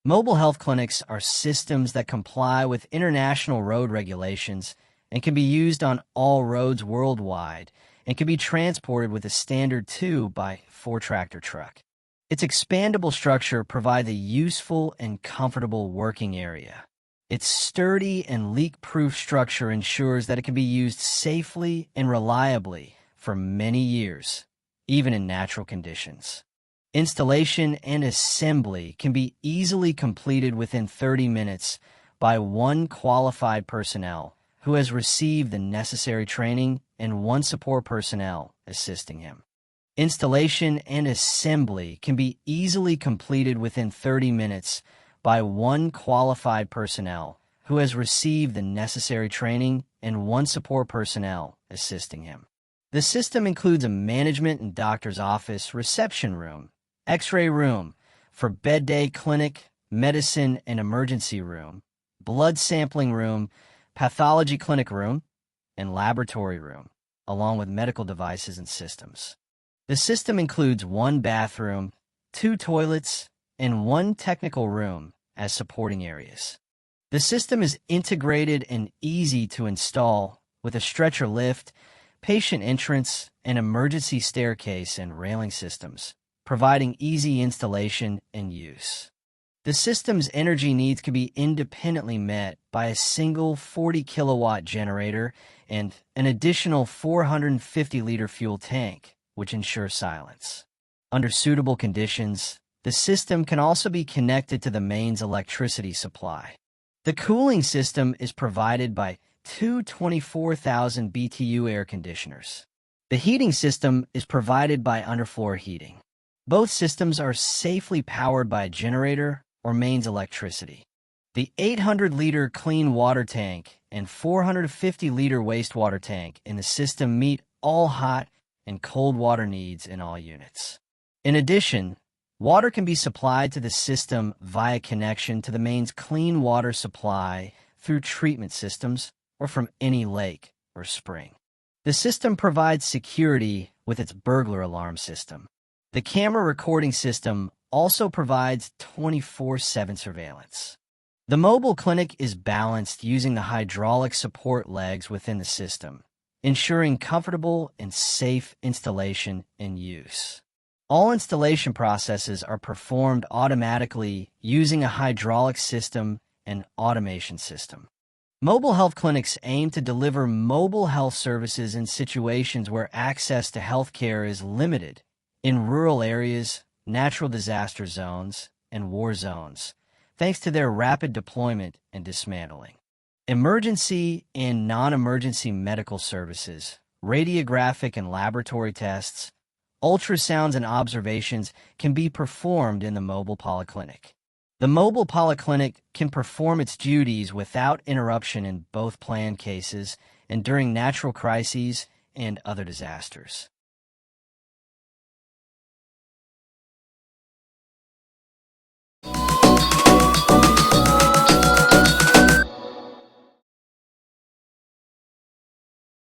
Mobile health clinics are systems that comply with international road regulations and can be used on all roads worldwide and can be transported with a standard 2 by 4 tractor truck. Its expandable structure provides a useful and comfortable working area. Its sturdy and leak-proof structure ensures that it can be used safely and reliably for many years, even in natural conditions. Installation and assembly can be easily completed within 30 minutes by one qualified personnel who has received the necessary training and one support personnel assisting him. Installation and assembly can be easily completed within 30 minutes by one qualified personnel who has received the necessary training and one support personnel assisting him. The system includes a management and doctor's office, reception room, X-ray room for bed day clinic, medicine and emergency room, blood sampling room, pathology clinic room, and laboratory room, along with medical devices and systems. The system includes one bathroom, 2 toilets, and 1 technical room as supporting areas. The system is integrated and easy to install with a stretcher lift, patient entrance, and emergency staircase and railing systems, providing easy installation and use. The system's energy needs can be independently met by a single 40-kilowatt generator and an additional 450-liter fuel tank, which ensures silence. Under suitable conditions, the system can also be connected to the mains electricity supply. The cooling system is provided by 2 24,000 BTU air conditioners. The heating system is provided by underfloor heating. Both systems are safely powered by a generator or mains electricity. The 800-liter clean water tank and 450-liter wastewater tank in the system meet all hot and cold water needs in all units. In addition, water can be supplied to the system via connection to the mains clean water supply through treatment systems or from any lake or spring. The system provides security with its burglar alarm system. The camera recording system also provides 24/7 surveillance. The mobile clinic is balanced using the hydraulic support legs within the system, ensuring comfortable and safe installation and use. All installation processes are performed automatically using a hydraulic system and automation system. Mobile health clinics aim to deliver mobile health services in situations where access to health care is limited, in rural areas, natural disaster zones, and war zones, thanks to their rapid deployment and dismantling. Emergency and non-emergency medical services, radiographic and laboratory tests, ultrasounds and observations can be performed in the mobile polyclinic. The mobile polyclinic can perform its duties without interruption in both planned cases and during natural crises and other disasters.